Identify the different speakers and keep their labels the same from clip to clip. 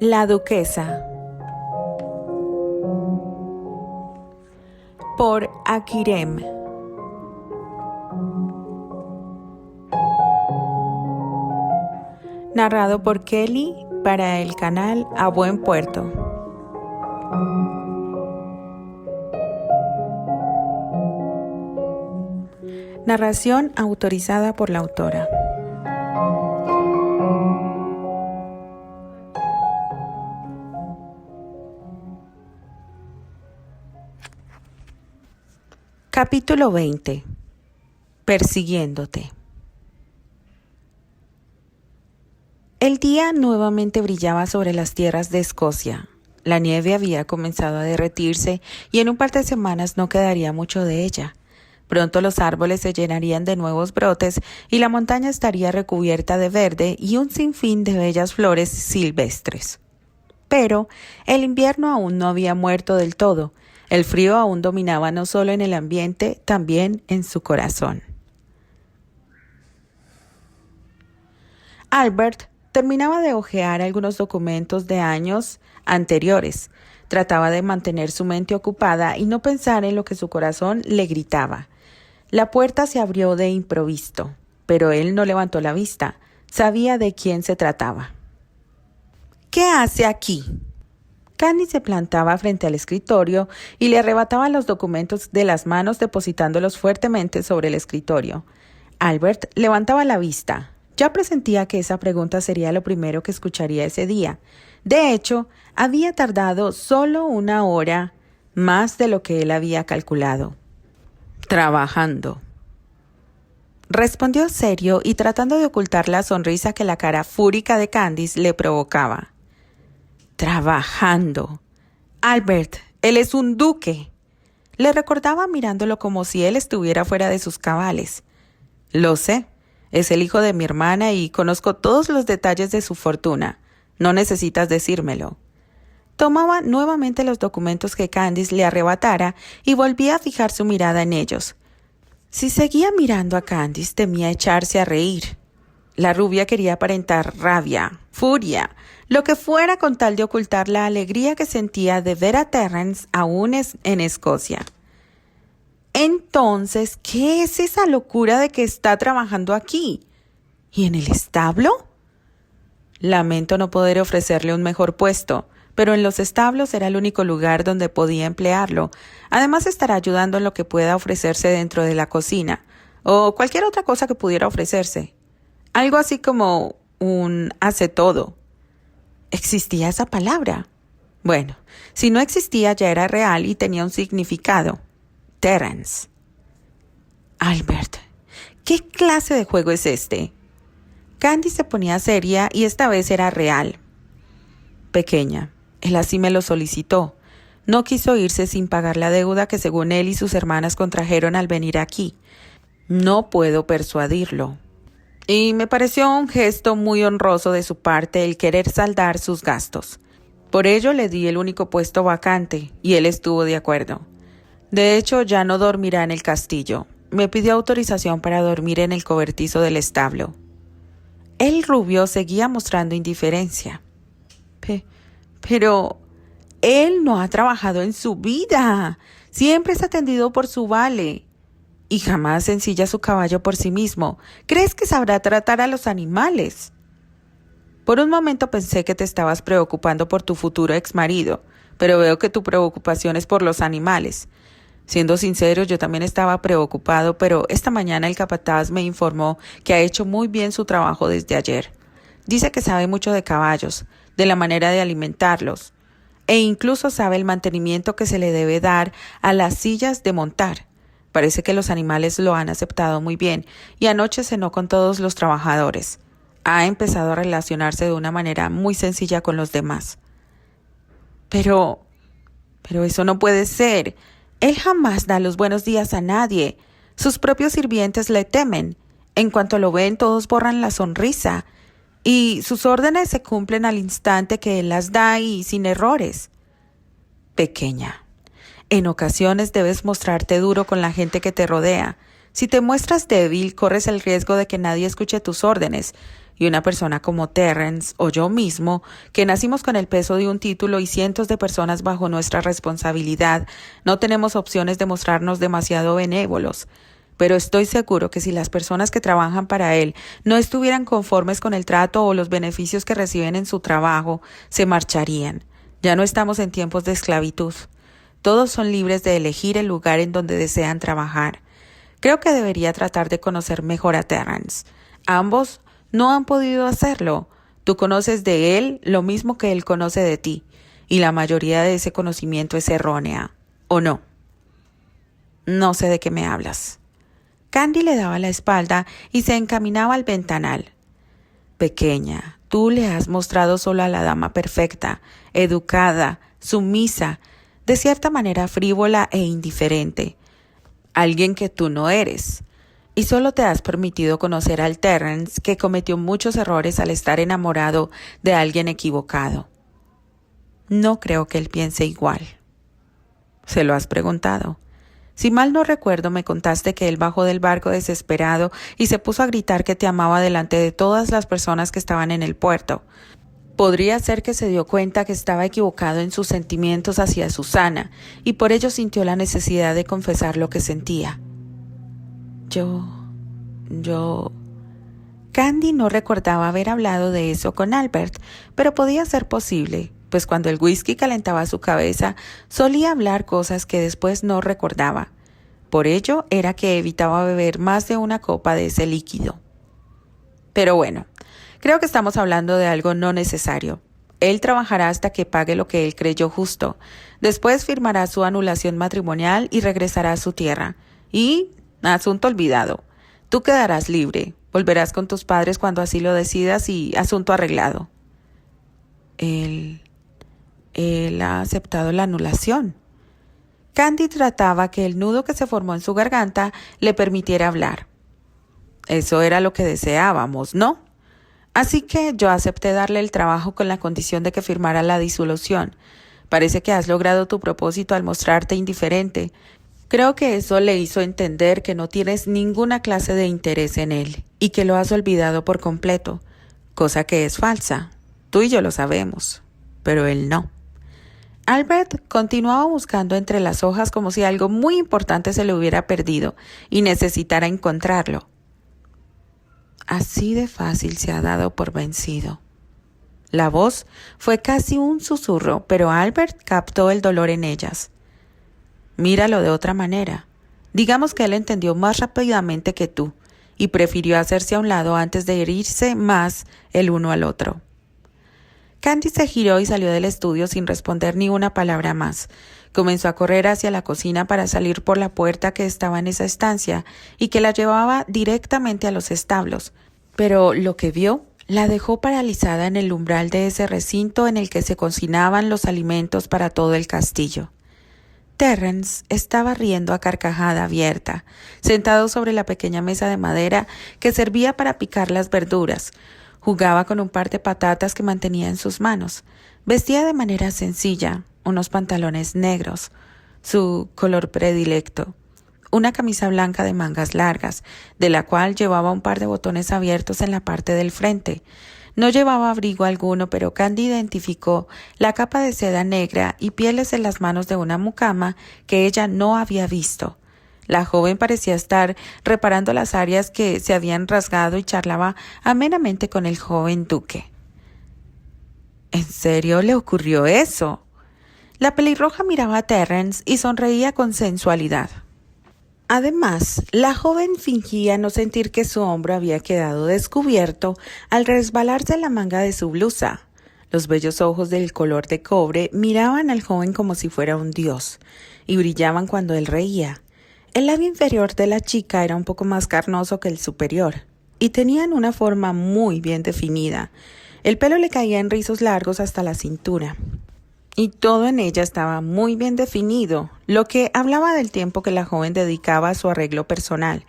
Speaker 1: La duquesa, por Akirem. Narrado por Kelly para el canal A Buen Puerto. Narración autorizada por la autora. Capítulo 20. Persiguiéndote. El día nuevamente brillaba sobre las tierras de Escocia. La nieve había comenzado a derretirse y en un par de semanas no quedaría mucho de ella. Pronto los árboles se llenarían de nuevos brotes y la montaña estaría recubierta de verde y un sinfín de bellas flores silvestres. Pero el invierno aún no había muerto del todo. El frío aún dominaba no solo en el ambiente, también en su corazón. Albert terminaba de hojear algunos documentos de años anteriores. Trataba de mantener su mente ocupada y no pensar en lo que su corazón le gritaba. La puerta se abrió de improviso, pero él no levantó la vista. Sabía de quién se trataba. ¿Qué hace aquí? Candy se plantaba frente al escritorio y le arrebataba los documentos de las manos depositándolos fuertemente sobre el escritorio. Albert levantaba la vista. Ya presentía que esa pregunta sería lo primero que escucharía ese día. De hecho, había tardado solo 1 hora más de lo que él había calculado. Trabajando. Respondió serio y tratando de ocultar la sonrisa que la cara fúrica de Candice le provocaba. Trabajando. Albert, él es un duque. Le recordaba mirándolo como si él estuviera fuera de sus cabales. Lo sé, es el hijo de mi hermana y conozco todos los detalles de su fortuna. No necesitas decírmelo. Tomaba nuevamente los documentos que Candice le arrebatara y volvía a fijar su mirada en ellos. Si seguía mirando a Candice, temía echarse a reír. La rubia quería aparentar rabia, furia, lo que fuera con tal de ocultar la alegría que sentía de ver a Terence aún en Escocia. Entonces, ¿qué es esa locura de que está trabajando aquí? ¿Y en el establo? Lamento no poder ofrecerle un mejor puesto, pero en los establos era el único lugar donde podía emplearlo. Además, estará ayudando en lo que pueda ofrecerse dentro de la cocina, o cualquier otra cosa que pudiera ofrecerse. Algo así como un hace todo. ¿Existía esa palabra? Bueno, si no existía ya era real y tenía un significado. Terence. Albert, ¿qué clase de juego es este? Candy se ponía seria y esta vez era real. Pequeña, él así me lo solicitó. No quiso irse sin pagar la deuda que según él y sus hermanas contrajeron al venir aquí. No puedo persuadirlo. Y me pareció un gesto muy honroso de su parte el querer saldar sus gastos. Por ello le di el único puesto vacante y él estuvo de acuerdo. De hecho, ya no dormirá en el castillo. Me pidió autorización para dormir en el cobertizo del establo. El rubio seguía mostrando indiferencia. Pero él no ha trabajado en su vida. Siempre es atendido por su vale. Y jamás ensilla su caballo por sí mismo. ¿Crees que sabrá tratar a los animales? Por un momento pensé que te estabas preocupando por tu futuro exmarido, pero veo que tu preocupación es por los animales. Siendo sincero, yo también estaba preocupado, pero esta mañana el capataz me informó que ha hecho muy bien su trabajo desde ayer. Dice que sabe mucho de caballos, de la manera de alimentarlos, e incluso sabe el mantenimiento que se le debe dar a las sillas de montar. Parece que los animales lo han aceptado muy bien y anoche cenó con todos los trabajadores. Ha empezado a relacionarse de una manera muy sencilla con los demás. Pero eso no puede ser. Él jamás da los buenos días a nadie. Sus propios sirvientes le temen. En cuanto lo ven, todos borran la sonrisa. Y sus órdenes se cumplen al instante que él las da y sin errores. Pequeña. En ocasiones debes mostrarte duro con la gente que te rodea. Si te muestras débil, corres el riesgo de que nadie escuche tus órdenes. Y una persona como Terrence o yo mismo, que nacimos con el peso de un título y cientos de personas bajo nuestra responsabilidad, no tenemos opciones de mostrarnos demasiado benévolos. Pero estoy seguro que si las personas que trabajan para él no estuvieran conformes con el trato o los beneficios que reciben en su trabajo, se marcharían. Ya no estamos en tiempos de esclavitud. Todos son libres de elegir el lugar en donde desean trabajar. Creo que debería tratar de conocer mejor a Terrence. Ambos no han podido hacerlo. Tú conoces de él lo mismo que él conoce de ti, y la mayoría de ese conocimiento es errónea, ¿o no? No sé de qué me hablas. Candy le daba la espalda y se encaminaba al ventanal. Pequeña, tú le has mostrado solo a la dama perfecta, educada, sumisa, de cierta manera frívola e indiferente. Alguien que tú no eres. Y solo te has permitido conocer al Terrence que cometió muchos errores al estar enamorado de alguien equivocado. No creo que él piense igual. ¿Se lo has preguntado? Si mal no recuerdo, me contaste que él bajó del barco desesperado y se puso a gritar que te amaba delante de todas las personas que estaban en el puerto. Podría ser que se dio cuenta que estaba equivocado en sus sentimientos hacia Susana y por ello sintió la necesidad de confesar lo que sentía. Yo... Candy no recordaba haber hablado de eso con Albert, pero podía ser posible, pues cuando el whisky calentaba su cabeza, solía hablar cosas que después no recordaba. Por ello era que evitaba beber más de una copa de ese líquido. Pero bueno, creo que estamos hablando de algo no necesario. Él trabajará hasta que pague lo que él creyó justo. Después firmará su anulación matrimonial y regresará a su tierra. Y, asunto olvidado, tú quedarás libre. Volverás con tus padres cuando así lo decidas y asunto arreglado. Él ha aceptado la anulación. Candy trataba que el nudo que se formó en su garganta le permitiera hablar. Eso era lo que deseábamos, ¿no? Así que yo acepté darle el trabajo con la condición de que firmara la disolución. Parece que has logrado tu propósito al mostrarte indiferente. Creo que eso le hizo entender que no tienes ninguna clase de interés en él y que lo has olvidado por completo, cosa que es falsa. Tú y yo lo sabemos, pero él no. Albert continuaba buscando entre las hojas como si algo muy importante se le hubiera perdido y necesitara encontrarlo. Así de fácil se ha dado por vencido. La voz fue casi un susurro, pero Albert captó el dolor en ellas. Míralo de otra manera. Digamos que él entendió más rápidamente que tú y prefirió hacerse a un lado antes de herirse más el uno al otro. Candy se giró y salió del estudio sin responder ni una palabra más. Comenzó a correr hacia la cocina para salir por la puerta que estaba en esa estancia y que la llevaba directamente a los establos. Pero lo que vio la dejó paralizada en el umbral de ese recinto en el que se cocinaban los alimentos para todo el castillo. Terrence estaba riendo a carcajada abierta, sentado sobre la pequeña mesa de madera que servía para picar las verduras. Jugaba con un par de patatas que mantenía en sus manos. Vestía de manera sencilla, unos pantalones negros, su color predilecto, una camisa blanca de mangas largas, de la cual llevaba un par de botones abiertos en la parte del frente. No llevaba abrigo alguno, pero Candy identificó la capa de seda negra y pieles en las manos de una mucama que ella no había visto. La joven parecía estar reparando las áreas que se habían rasgado y charlaba amenamente con el joven duque. ¿En serio le ocurrió eso? La pelirroja miraba a Terrence y sonreía con sensualidad. Además, la joven fingía no sentir que su hombro había quedado descubierto al resbalarse la manga de su blusa. Los bellos ojos del color de cobre miraban al joven como si fuera un dios, y brillaban cuando él reía. El labio inferior de la chica era un poco más carnoso que el superior, y tenían una forma muy bien definida. El pelo le caía en rizos largos hasta la cintura. Y todo en ella estaba muy bien definido, lo que hablaba del tiempo que la joven dedicaba a su arreglo personal.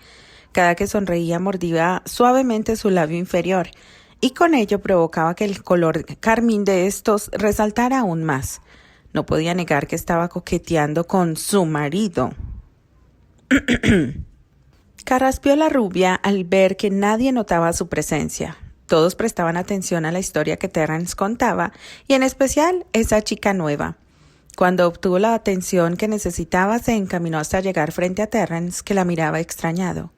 Speaker 1: Cada que sonreía mordía suavemente su labio inferior, y con ello provocaba que el color carmín de estos resaltara aún más. No podía negar que estaba coqueteando con su marido. Carraspeó la rubia al ver que nadie notaba su presencia. Todos prestaban atención a la historia que Terrence contaba, y en especial esa chica nueva. Cuando obtuvo la atención que necesitaba, se encaminó hasta llegar frente a Terrence, que la miraba extrañado.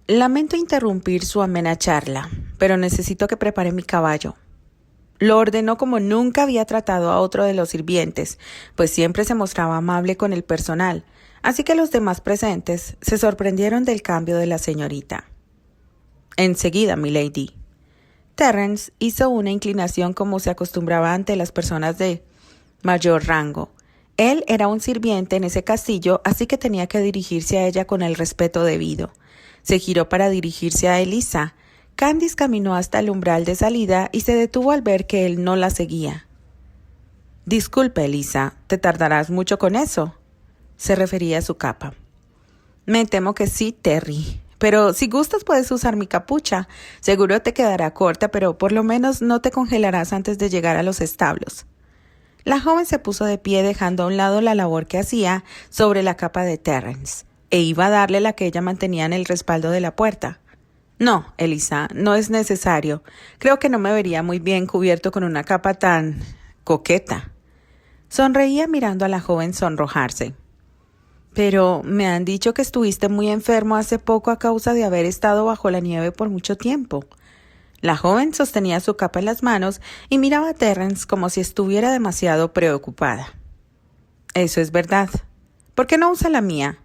Speaker 1: Lamento interrumpir su amena charla, pero necesito que prepare mi caballo. Lo ordenó como nunca había tratado a otro de los sirvientes, pues siempre se mostraba amable con el personal, así que los demás presentes se sorprendieron del cambio de la señorita. Enseguida, milady. Terrence hizo una inclinación como se acostumbraba ante las personas de mayor rango. Él era un sirviente en ese castillo, así que tenía que dirigirse a ella con el respeto debido. Se giró para dirigirse a Elisa. Candice caminó hasta el umbral de salida y se detuvo al ver que él no la seguía. «Disculpe, Elisa, ¿te tardarás mucho con eso?», se refería a su capa. «Me temo que sí, Terry. Pero si gustas puedes usar mi capucha. Seguro te quedará corta, pero por lo menos no te congelarás antes de llegar a los establos». La joven se puso de pie dejando a un lado la labor que hacía sobre la capa de Terrence, e iba a darle la que ella mantenía en el respaldo de la puerta. «No, Elisa, no es necesario. Creo que no me vería muy bien cubierto con una capa tan coqueta». Sonreía mirando a la joven sonrojarse. «Pero me han dicho que estuviste muy enfermo hace poco a causa de haber estado bajo la nieve por mucho tiempo». La joven sostenía su capa en las manos y miraba a Terrence como si estuviera demasiado preocupada. «Eso es verdad. ¿Por qué no usa la mía?»,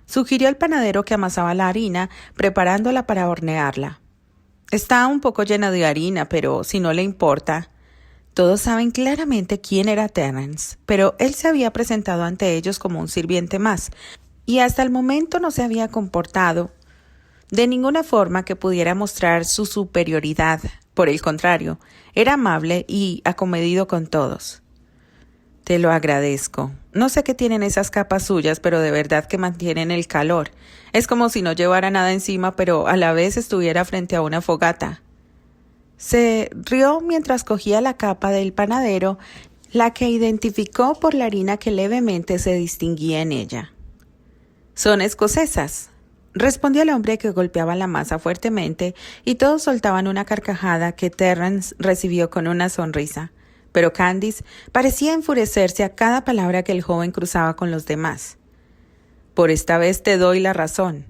Speaker 1: sugirió el panadero que amasaba la harina, preparándola para hornearla. «Está un poco llena de harina, pero si no le importa». Todos saben claramente quién era Terrence, pero él se había presentado ante ellos como un sirviente más, y hasta el momento no se había comportado de ninguna forma que pudiera mostrar su superioridad. Por el contrario, era amable y acomedido con todos. «Te lo agradezco. No sé qué tienen esas capas suyas, pero de verdad que mantienen el calor. Es como si no llevara nada encima, pero a la vez estuviera frente a una fogata». Se rió mientras cogía la capa del panadero, la que identificó por la harina que levemente se distinguía en ella. «Son escocesas», respondió el hombre que golpeaba la masa fuertemente, y todos soltaban una carcajada que Terrence recibió con una sonrisa. Pero Candice parecía enfurecerse a cada palabra que el joven cruzaba con los demás. «Por esta vez te doy la razón»,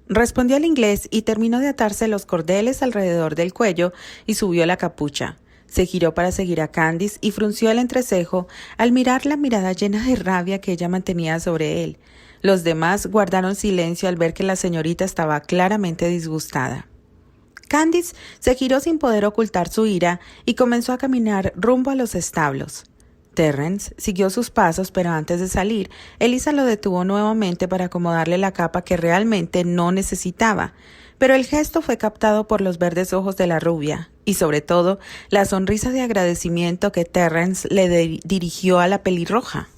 Speaker 1: respondió el inglés y terminó de atarse los cordeles alrededor del cuello y subió la capucha. Se giró para seguir a Candice y frunció el entrecejo al mirar la mirada llena de rabia que ella mantenía sobre él. Los demás guardaron silencio al ver que la señorita estaba claramente disgustada. Candice se giró sin poder ocultar su ira y comenzó a caminar rumbo a los establos. Terrence siguió sus pasos, pero antes de salir, Elisa lo detuvo nuevamente para acomodarle la capa que realmente no necesitaba, pero el gesto fue captado por los verdes ojos de la rubia, y sobre todo, la sonrisa de agradecimiento que Terrence le dirigió a la pelirroja.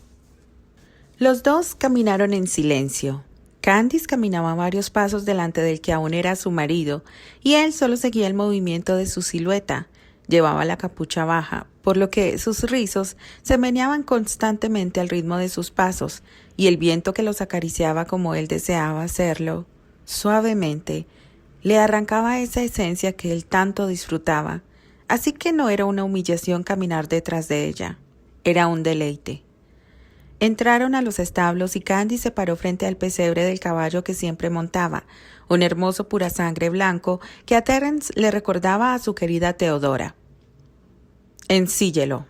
Speaker 1: Los dos caminaron en silencio. Candice caminaba varios pasos delante del que aún era su marido, y él solo seguía el movimiento de su silueta. Llevaba la capucha baja, por lo que sus rizos se meneaban constantemente al ritmo de sus pasos, y el viento que los acariciaba como él deseaba hacerlo, suavemente, le arrancaba esa esencia que él tanto disfrutaba. Así que no era una humillación caminar detrás de ella, era un deleite. Entraron a los establos y Candice se paró frente al pesebre del caballo que siempre montaba, un hermoso pura sangre blanco que a Terrence le recordaba a su querida Teodora. «Ensíllelo»,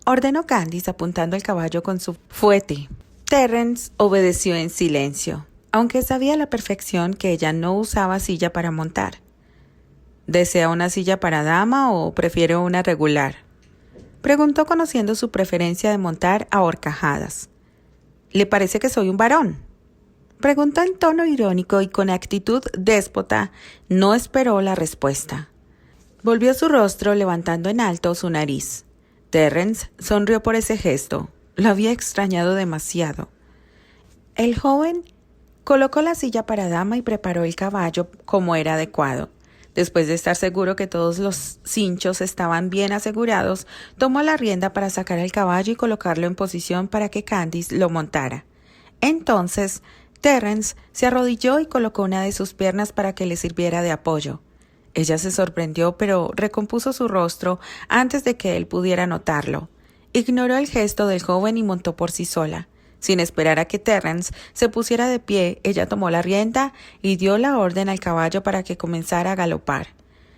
Speaker 1: ordenó Candice apuntando el caballo con su fuete. Terrence obedeció en silencio, aunque sabía a la perfección que ella no usaba silla para montar. «¿Desea una silla para dama o prefiere una regular?», preguntó conociendo su preferencia de montar a horcajadas. «¿Le parece que soy un varón?», preguntó en tono irónico y con actitud déspota. No esperó la respuesta. Volvió su rostro levantando en alto su nariz. Terrence sonrió por ese gesto. Lo había extrañado demasiado. El joven colocó la silla para dama y preparó el caballo como era adecuado. Después de estar seguro que todos los cinchos estaban bien asegurados, tomó la rienda para sacar el caballo y colocarlo en posición para que Candice lo montara. Entonces, Terrence se arrodilló y colocó una de sus piernas para que le sirviera de apoyo. Ella se sorprendió, pero recompuso su rostro antes de que él pudiera notarlo. Ignoró el gesto del joven y montó por sí sola. Sin esperar a que Terrence se pusiera de pie, ella tomó la rienda y dio la orden al caballo para que comenzara a galopar.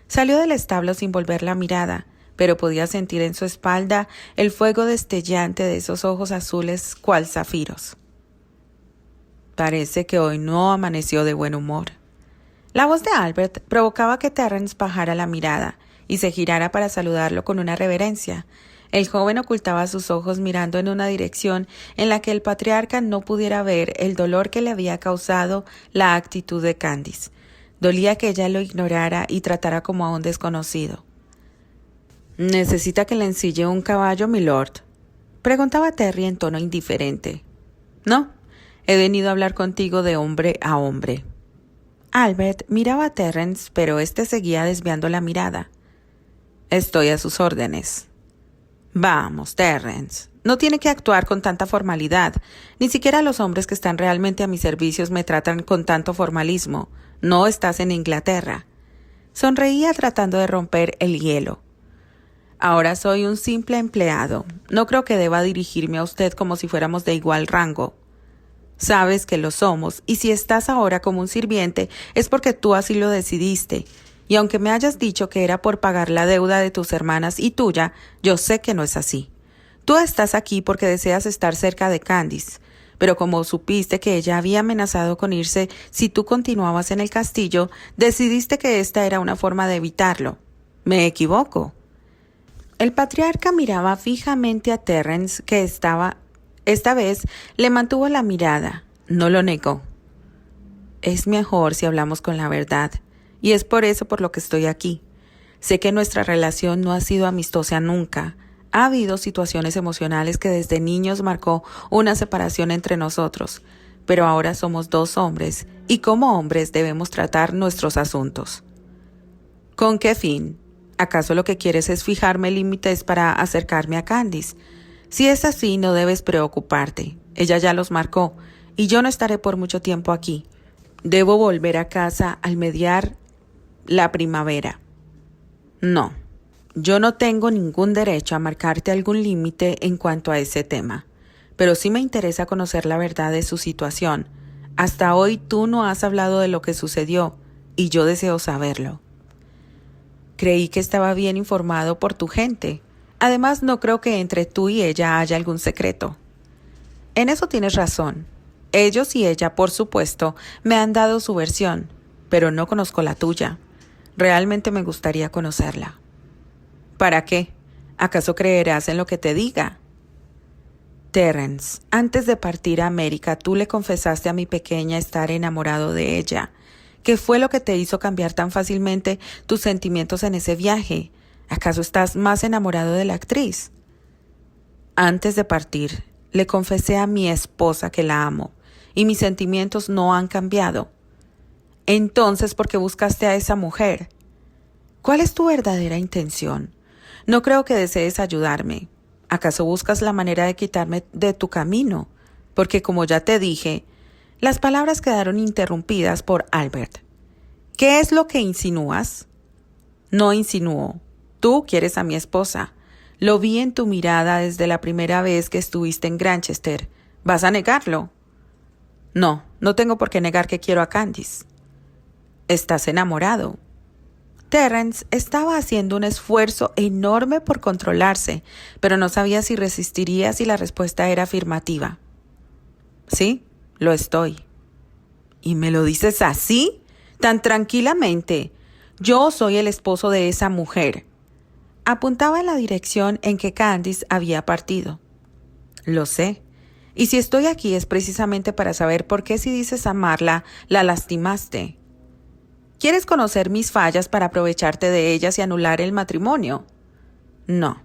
Speaker 1: Salió del establo sin volver la mirada, pero podía sentir en su espalda el fuego destellante de esos ojos azules cual zafiros. Parece que hoy no amaneció de buen humor. La voz de Albert provocaba que Terrence bajara la mirada y se girara para saludarlo con una reverencia. El joven ocultaba sus ojos mirando en una dirección en la que el patriarca no pudiera ver el dolor que le había causado la actitud de Candice. Dolía que ella lo ignorara y tratara como a un desconocido. ¿Necesita que le ensille un caballo, milord?, preguntaba Terry en tono indiferente. No, he venido a hablar contigo de hombre a hombre. Albert miraba a Terrence, pero éste seguía desviando la mirada. Estoy a sus órdenes. Vamos, Terrence, no tiene que actuar con tanta formalidad. Ni siquiera los hombres que están realmente a mis servicios me tratan con tanto formalismo. No estás en Inglaterra. Sonreía tratando de romper el hielo. Ahora soy un simple empleado. No creo que deba dirigirme a usted como si fuéramos de igual rango. Sabes que lo somos, y si estás ahora como un sirviente es porque tú así lo decidiste. Y aunque me hayas dicho que era por pagar la deuda de tus hermanas y tuya, yo sé que no es así. Tú estás aquí porque deseas estar cerca de Candice, pero como supiste que ella había amenazado con irse si tú continuabas en el castillo, decidiste que esta era una forma de evitarlo. ¿Me equivoco? El patriarca miraba fijamente a Terrence, que esta vez le mantuvo la mirada. No lo negó. Es mejor si hablamos con la verdad, y es por eso por lo que estoy aquí. Sé que nuestra relación no ha sido amistosa nunca. Ha habido situaciones emocionales que desde niños marcó una separación entre nosotros, pero ahora somos dos hombres, y como hombres debemos tratar nuestros asuntos. ¿Con qué fin? ¿Acaso lo que quieres es fijarme límites para acercarme a Candice? Si es así, no debes preocuparte. Ella ya los marcó, y yo no estaré por mucho tiempo aquí. Debo volver a casa al mediar la primavera. No, yo no tengo ningún derecho a marcarte algún límite en cuanto a ese tema, pero sí me interesa conocer la verdad de su situación. Hasta hoy tú no has hablado de lo que sucedió, y yo deseo saberlo. Creí que estaba bien informado por tu gente. Además, no creo que entre tú y ella haya algún secreto. En eso tienes razón. Ellos y ella, por supuesto, me han dado su versión, pero no conozco la tuya. Realmente me gustaría conocerla. ¿Para qué? ¿Acaso creerás en lo que te diga? Terrence, antes de partir a América, tú le confesaste a mi pequeña estar enamorado de ella. ¿Qué fue lo que te hizo cambiar tan fácilmente tus sentimientos en ese viaje? ¿Acaso estás más enamorado de la actriz? Antes de partir, le confesé a mi esposa que la amo, y mis sentimientos no han cambiado. Entonces, ¿por qué buscaste a esa mujer? ¿Cuál es tu verdadera intención? No creo que desees ayudarme. ¿Acaso buscas la manera de quitarme de tu camino? Porque, como ya te dije, las palabras quedaron interrumpidas por Albert. ¿Qué es lo que insinúas? No insinúo. Tú quieres a mi esposa. Lo vi en tu mirada desde la primera vez que estuviste en Granchester. ¿Vas a negarlo? No, no tengo por qué negar que quiero a Candice. Estás enamorado. Terrence estaba haciendo un esfuerzo enorme por controlarse, pero no sabía si resistiría si la respuesta era afirmativa. Sí, lo estoy. ¿Y me lo dices así? Tan tranquilamente. Yo soy el esposo de esa mujer. Apuntaba en la dirección en que Candice había partido. Lo sé. Y si estoy aquí es precisamente para saber por qué si dices amarla, la lastimaste. ¿Quieres conocer mis fallas para aprovecharte de ellas y anular el matrimonio? No.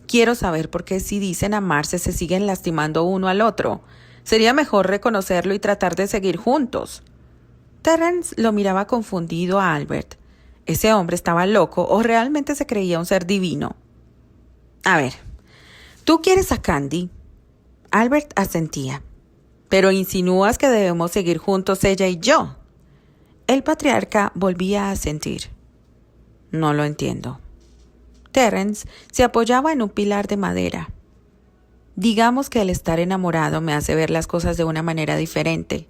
Speaker 1: Quiero saber por qué si dicen amarse se siguen lastimando uno al otro. Sería mejor reconocerlo y tratar de seguir juntos. Terrence lo miraba confundido a Albert. ¿Ese hombre estaba loco o realmente se creía un ser divino? A ver, ¿tú quieres a Candy? Albert asentía. Pero insinúas que debemos seguir juntos ella y yo. El patriarca volvía a asentir. No lo entiendo. Terence se apoyaba en un pilar de madera. Digamos que el estar enamorado me hace ver las cosas de una manera diferente.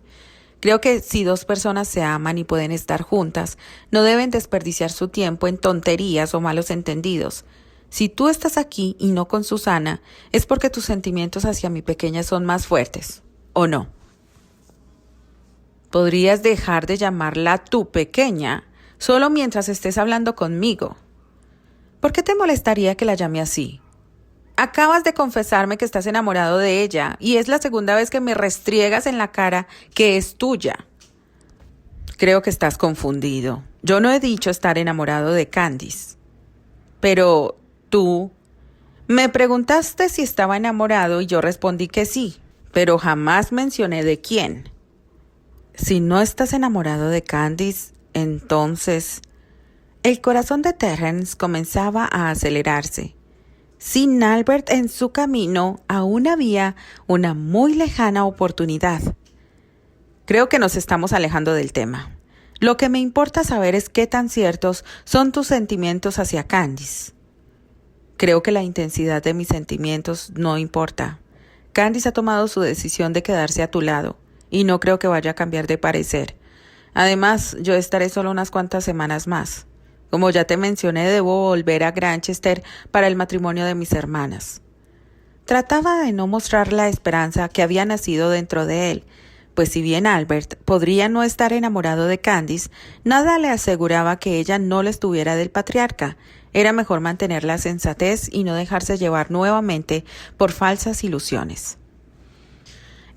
Speaker 1: Creo que si dos personas se aman y pueden estar juntas, no deben desperdiciar su tiempo en tonterías o malos entendidos. Si tú estás aquí y no con Susana, es porque tus sentimientos hacia mi pequeña son más fuertes, ¿o no? ¿Podrías dejar de llamarla tu pequeña solo mientras estés hablando conmigo? ¿Por qué te molestaría que la llame así? Acabas de confesarme que estás enamorado de ella y es la segunda vez que me restriegas en la cara que es tuya. Creo que estás confundido. Yo no he dicho estar enamorado de Candice. Pero tú me preguntaste si estaba enamorado y yo respondí que sí, pero jamás mencioné de quién. Si no estás enamorado de Candice, entonces... El corazón de Terence comenzaba a acelerarse. Sin Albert en su camino, aún había una muy lejana oportunidad. Creo que nos estamos alejando del tema. Lo que me importa saber es qué tan ciertos son tus sentimientos hacia Candice. Creo que la intensidad de mis sentimientos no importa. Candice ha tomado su decisión de quedarse a tu lado, y no creo que vaya a cambiar de parecer. Además, yo estaré solo unas cuantas semanas más. Como ya te mencioné, debo volver a Granchester para el matrimonio de mis hermanas. Trataba de no mostrar la esperanza que había nacido dentro de él, pues si bien Albert podría no estar enamorado de Candice, nada le aseguraba que ella no le estuviera del patriarca. Era mejor mantener la sensatez y no dejarse llevar nuevamente por falsas ilusiones.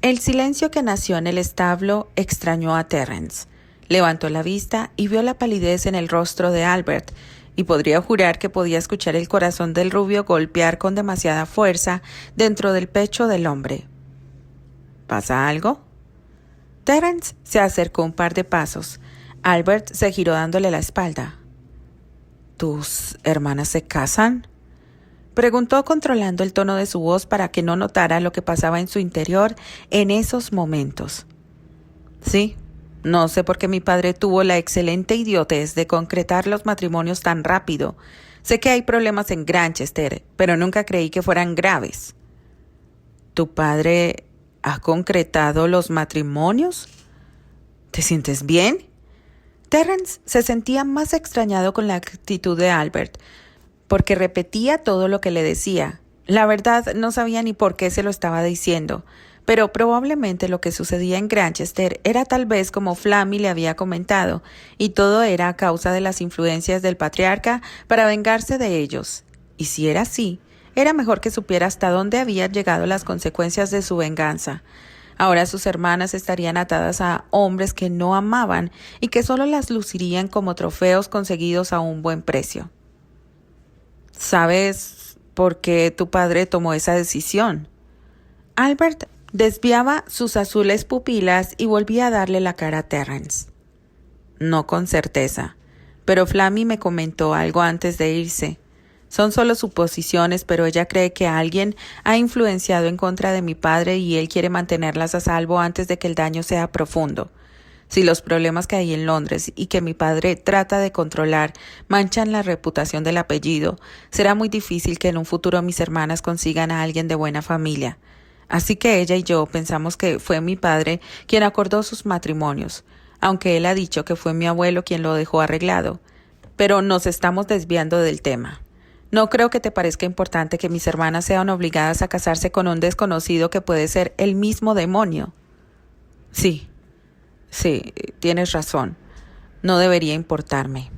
Speaker 1: El silencio que nació en el establo extrañó a Terence. Levantó la vista y vio la palidez en el rostro de Albert, y podría jurar que podía escuchar el corazón del rubio golpear con demasiada fuerza dentro del pecho del hombre. ¿Pasa algo? Terence se acercó un par de pasos. Albert se giró dándole la espalda. ¿Tus hermanas se casan? Preguntó controlando el tono de su voz para que no notara lo que pasaba en su interior en esos momentos. Sí. No sé por qué mi padre tuvo la excelente idiotez de concretar los matrimonios tan rápido. Sé que hay problemas en Granchester, pero nunca creí que fueran graves. ¿Tu padre ha concretado los matrimonios? ¿Te sientes bien? Terence se sentía más extrañado con la actitud de Albert, porque repetía todo lo que le decía. La verdad, no sabía ni por qué se lo estaba diciendo. Pero probablemente lo que sucedía en Granchester era tal vez como Flammy le había comentado, y todo era a causa de las influencias del patriarca para vengarse de ellos. Y si era así, era mejor que supiera hasta dónde habían llegado las consecuencias de su venganza. Ahora sus hermanas estarían atadas a hombres que no amaban y que solo las lucirían como trofeos conseguidos a un buen precio. ¿Sabes por qué tu padre tomó esa decisión? Albert desviaba sus azules pupilas y volvía a darle la cara a Terence. No con certeza, pero Flammy me comentó algo antes de irse. Son solo suposiciones, pero ella cree que alguien ha influenciado en contra de mi padre y él quiere mantenerlas a salvo antes de que el daño sea profundo. Si los problemas que hay en Londres y que mi padre trata de controlar manchan la reputación del apellido, será muy difícil que en un futuro mis hermanas consigan a alguien de buena familia. Así que ella y yo pensamos que fue mi padre quien acordó sus matrimonios, aunque él ha dicho que fue mi abuelo quien lo dejó arreglado. Pero nos estamos desviando del tema. No creo que te parezca importante que mis hermanas sean obligadas a casarse con un desconocido que puede ser el mismo demonio. Sí, tienes razón. No debería importarme.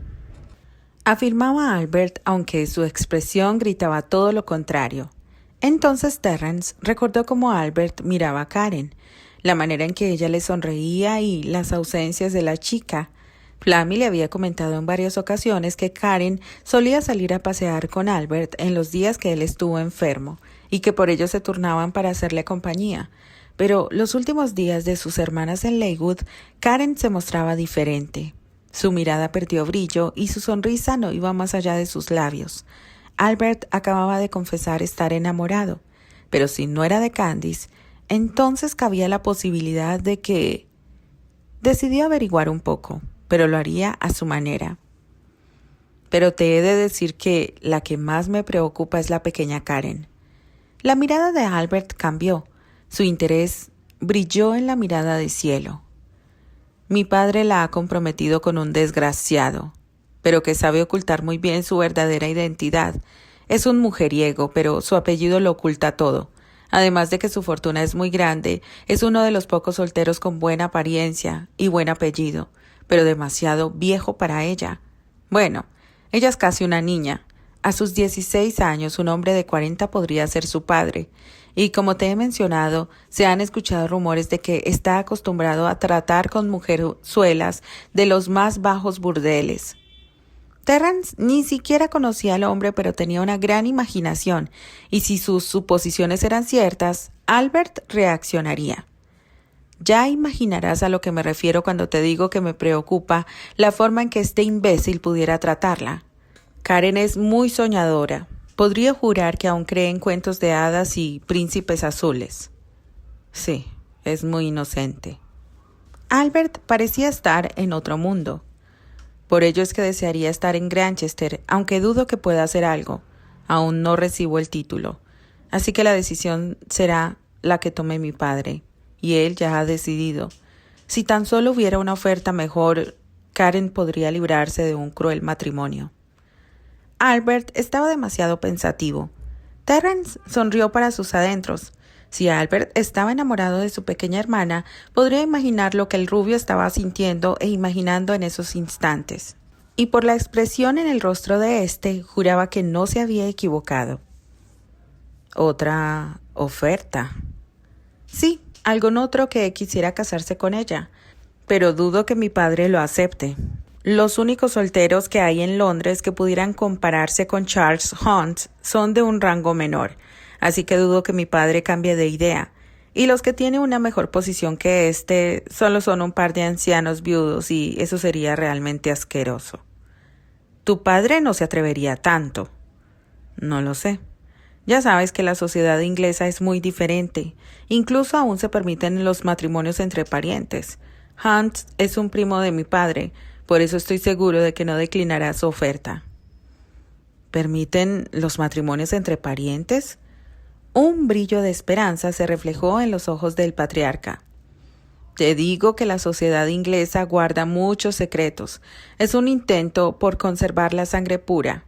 Speaker 1: Afirmaba Albert, aunque su expresión gritaba todo lo contrario. Entonces Terence recordó cómo Albert miraba a Karen, la manera en que ella le sonreía y las ausencias de la chica. Flammy le había comentado en varias ocasiones que Karen solía salir a pasear con Albert en los días que él estuvo enfermo y que por ello se turnaban para hacerle compañía. Pero los últimos días de sus hermanas en Leywood, Karen se mostraba diferente. Su mirada perdió brillo y su sonrisa no iba más allá de sus labios. Albert acababa de confesar estar enamorado, pero si no era de Candice, entonces cabía la posibilidad de que... Decidió averiguar un poco, pero lo haría a su manera. pero te he de decir que la que más me preocupa es la pequeña Karen. La mirada de Albert cambió. Su interés brilló en la mirada de cielo. Mi padre la ha comprometido con un desgraciado, pero que sabe ocultar muy bien su verdadera identidad. Es un mujeriego, pero su apellido lo oculta todo. Además de que su fortuna es muy grande, es uno de los pocos solteros con buena apariencia y buen apellido, pero demasiado viejo para ella. Bueno, ella es casi una niña. A sus 16 años, un hombre de 40 podría ser su padre. Y como te he mencionado, se han escuchado rumores de que está acostumbrado a tratar con mujerzuelas de los más bajos burdeles. Terrence ni siquiera conocía al hombre, pero tenía una gran imaginación, y si sus suposiciones eran ciertas, Albert reaccionaría. Ya imaginarás a lo que me refiero cuando te digo que me preocupa la forma en que este imbécil pudiera tratarla. Karen es muy soñadora. Podría jurar que aún cree en cuentos de hadas y príncipes azules. Sí, es muy inocente. Albert parecía estar en otro mundo. Por ello es que desearía estar en Granchester, aunque dudo que pueda hacer algo. Aún no recibo el título. Así que la decisión será la que tome mi padre. Y él ya ha decidido. Si tan solo hubiera una oferta mejor, Karen podría librarse de un cruel matrimonio. Albert estaba demasiado pensativo. Terrence sonrió para sus adentros. Si Albert estaba enamorado de su pequeña hermana, podría imaginar lo que el rubio estaba sintiendo e imaginando en esos instantes. Y por la expresión en el rostro de éste, juraba que no se había equivocado. ¿Otra oferta? Sí, algún otro que quisiera casarse con ella, pero dudo que mi padre lo acepte. Los únicos solteros que hay en Londres que pudieran compararse con Charles Hunt son de un rango menor, así que dudo que mi padre cambie de idea. Y los que tienen una mejor posición que este solo son un par de ancianos viudos y eso sería realmente asqueroso. Tu padre no se atrevería tanto. No lo sé. Ya sabes que la sociedad inglesa es muy diferente. Incluso aún se permiten los matrimonios entre parientes. Hunt es un primo de mi padre. Por eso estoy seguro de que no declinará su oferta. ¿Permiten los matrimonios entre parientes? Un brillo de esperanza se reflejó en los ojos del patriarca. Te digo que la sociedad inglesa guarda muchos secretos. Es un intento por conservar la sangre pura.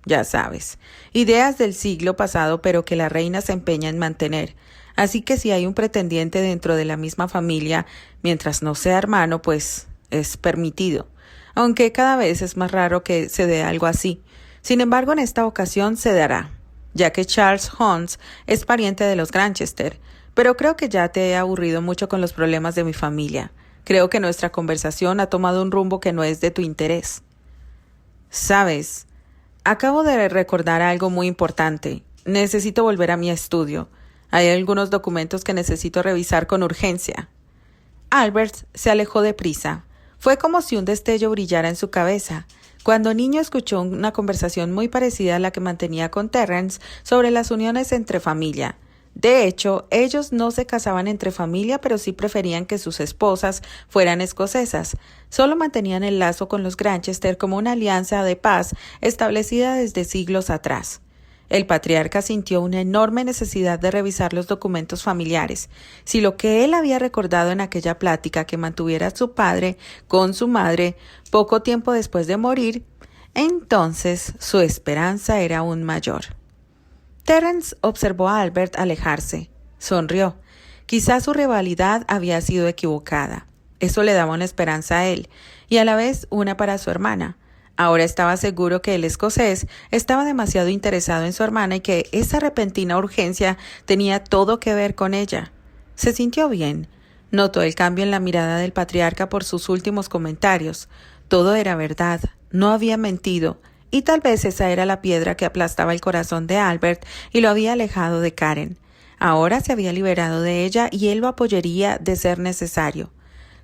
Speaker 1: Ya sabes, ideas del siglo pasado, pero que la reina se empeña en mantener. Así que si hay un pretendiente dentro de la misma familia, mientras no sea hermano, pues es permitido. Aunque cada vez es más raro que se dé algo así. Sin embargo, en esta ocasión se dará, ya que Charles Hunt es pariente de los Granchester, pero creo que ya te he aburrido mucho con los problemas de mi familia. Creo que nuestra conversación ha tomado un rumbo que no es de tu interés. ¿Sabes? Acabo de recordar algo muy importante. Necesito volver a mi estudio. Hay algunos documentos que necesito revisar con urgencia. Albert se alejó deprisa. Fue como si un destello brillara en su cabeza. Cuando niño escuchó una conversación muy parecida a la que mantenía con Terrence sobre las uniones entre familia. De hecho, ellos no se casaban entre familia, pero sí preferían que sus esposas fueran escocesas. Solo mantenían el lazo con los Granchester como una alianza de paz establecida desde siglos atrás. El patriarca sintió una enorme necesidad de revisar los documentos familiares. Si lo que él había recordado en aquella plática que mantuviera su padre con su madre poco tiempo después de morir, entonces su esperanza era aún mayor. Terrence observó a Albert alejarse. Sonrió. Quizás su rivalidad había sido equivocada. Eso le daba una esperanza a él, y a la vez una para su hermana. Ahora estaba seguro que el escocés estaba demasiado interesado en su hermana y que esa repentina urgencia tenía todo que ver con ella. Se sintió bien. Notó el cambio en la mirada del patriarca por sus últimos comentarios. Todo era verdad. No había mentido. Y tal vez esa era la piedra que aplastaba el corazón de Albert y lo había alejado de Karen. Ahora se había liberado de ella y él lo apoyaría de ser necesario.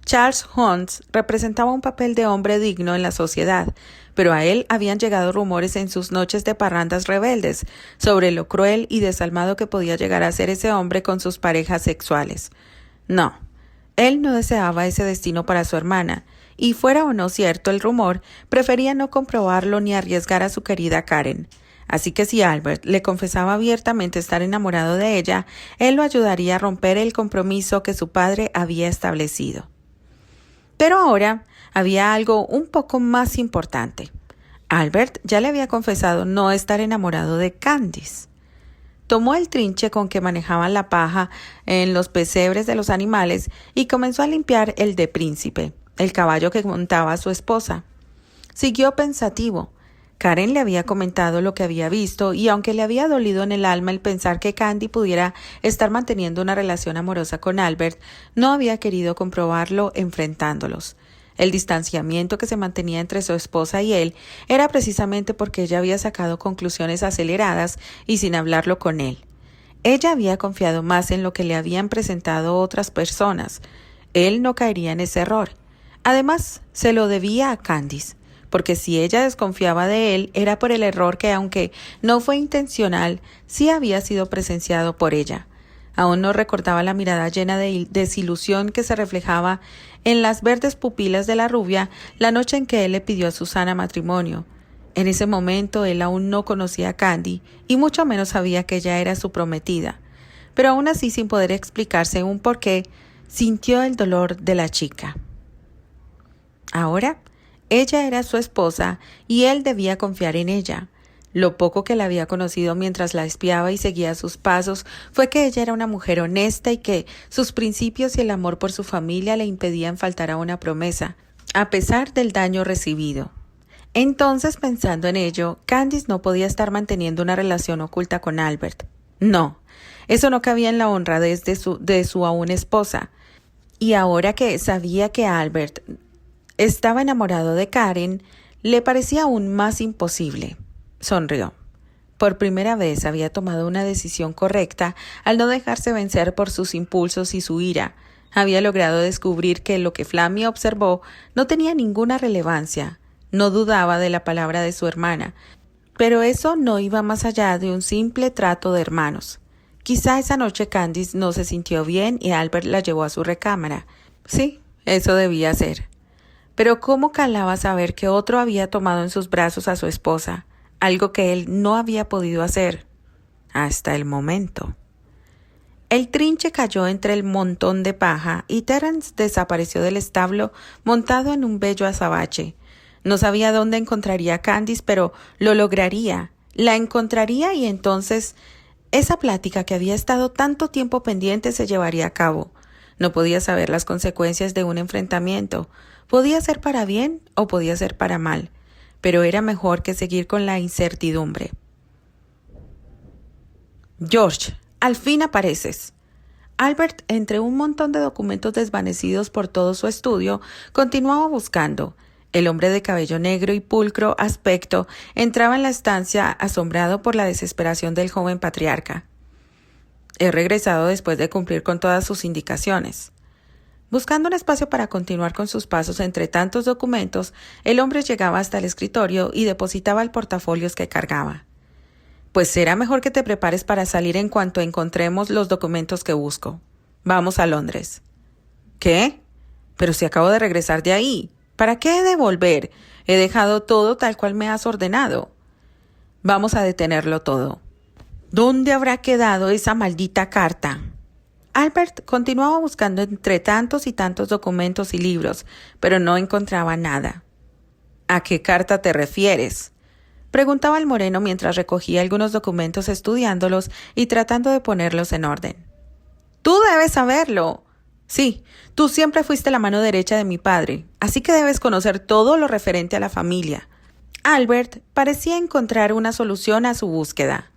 Speaker 1: Charles Hunt representaba un papel de hombre digno en la sociedad, pero a él habían llegado rumores en sus noches de parrandas rebeldes sobre lo cruel y desalmado que podía llegar a ser ese hombre con sus parejas sexuales. No, él no deseaba ese destino para su hermana, y fuera o no cierto el rumor, prefería no comprobarlo ni arriesgar a su querida Karen. Así que si Albert le confesaba abiertamente estar enamorado de ella, él lo ayudaría a romper el compromiso que su padre había establecido. Pero ahora había algo un poco más importante. Albert ya le había confesado no estar enamorado de Candice. Tomó el trinche con que manejaban la paja en los pesebres de los animales y comenzó a limpiar el de Príncipe, el caballo que montaba su esposa. Siguió pensativo. Karen le había comentado lo que había visto y aunque le había dolido en el alma el pensar que Candy pudiera estar manteniendo una relación amorosa con Albert, no había querido comprobarlo enfrentándolos. El distanciamiento que se mantenía entre su esposa y él era precisamente porque ella había sacado conclusiones aceleradas y sin hablarlo con él. Ella había confiado más en lo que le habían presentado otras personas. Él no caería en ese error. Además, se lo debía a Candice, porque si ella desconfiaba de él era por el error que, aunque no fue intencional, sí había sido presenciado por ella. Aún no recordaba la mirada llena de desilusión que se reflejaba en las verdes pupilas de la rubia la noche en que él le pidió a Susana matrimonio. En ese momento él aún no conocía a Candy y mucho menos sabía que ella era su prometida. Pero aún así, sin poder explicarse un porqué, sintió el dolor de la chica. Ahora, ella era su esposa y él debía confiar en ella. Lo poco que la había conocido mientras la espiaba y seguía sus pasos fue que ella era una mujer honesta y que sus principios y el amor por su familia le impedían faltar a una promesa, a pesar del daño recibido. Entonces, pensando en ello, Candice no podía estar manteniendo una relación oculta con Albert. No, eso no cabía en la honradez de su aún esposa. Y ahora que sabía que Albert estaba enamorado de Karen, le parecía aún más imposible. Sonrió. Por primera vez había tomado una decisión correcta al no dejarse vencer por sus impulsos y su ira. Había logrado descubrir que lo que Flavia observó no tenía ninguna relevancia. No dudaba de la palabra de su hermana, pero eso no iba más allá de un simple trato de hermanos. Quizá esa noche Candice no se sintió bien y Albert la llevó a su recámara. Sí, eso debía ser. Pero cómo calaba saber que otro había tomado en sus brazos a su esposa, algo que él no había podido hacer hasta el momento. El trinche cayó entre el montón de paja y Terence desapareció del establo montado en un bello azabache. No sabía dónde encontraría a Candice, pero lo lograría. La encontraría y entonces esa plática que había estado tanto tiempo pendiente se llevaría a cabo. No podía saber las consecuencias de un enfrentamiento. Podía ser para bien o podía ser para mal, pero era mejor que seguir con la incertidumbre. George, al fin apareces. Albert, entre un montón de documentos desvanecidos por todo su estudio, continuaba buscando. El hombre de cabello negro y pulcro aspecto entraba en la estancia asombrado por la desesperación del joven patriarca. He regresado después de cumplir con todas sus indicaciones. Buscando un espacio para continuar con sus pasos entre tantos documentos, el hombre llegaba hasta el escritorio y depositaba el portafolios que cargaba. Pues será mejor que te prepares para salir en cuanto encontremos los documentos que busco. Vamos a Londres. ¿Qué? Pero si acabo de regresar de ahí. ¿Para qué he de volver? He dejado todo tal cual me has ordenado. Vamos a detenerlo todo. ¿Dónde habrá quedado esa maldita carta? Albert continuaba buscando entre tantos y tantos documentos y libros, pero no encontraba nada. ¿A qué carta te refieres?, preguntaba el moreno mientras recogía algunos documentos estudiándolos y tratando de ponerlos en orden. ¡Tú debes saberlo! Sí, tú siempre fuiste la mano derecha de mi padre, así que debes conocer todo lo referente a la familia. Albert parecía encontrar una solución a su búsqueda.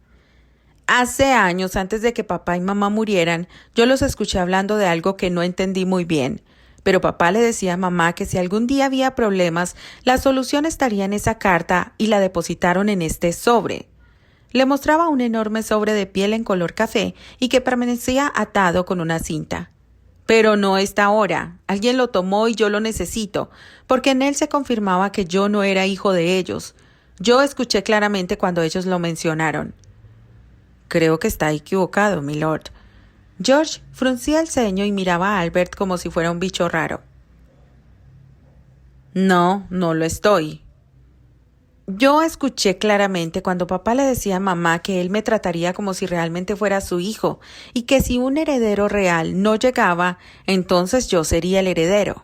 Speaker 1: Hace años, antes de que papá y mamá murieran, yo los escuché hablando de algo que no entendí muy bien. Pero papá le decía a mamá que si algún día había problemas, la solución estaría en esa carta y la depositaron en este sobre. Le mostraba un enorme sobre de piel en color café y que permanecía atado con una cinta. Pero no está ahora. Alguien lo tomó y yo lo necesito, porque en él se confirmaba que yo no era hijo de ellos. Yo escuché claramente cuando ellos lo mencionaron. Creo que está equivocado, milord. George fruncía el ceño y miraba a Albert como si fuera un bicho raro. No, no lo estoy. Yo escuché claramente cuando papá le decía a mamá que él me trataría como si realmente fuera su hijo y que si un heredero real no llegaba, entonces yo sería el heredero.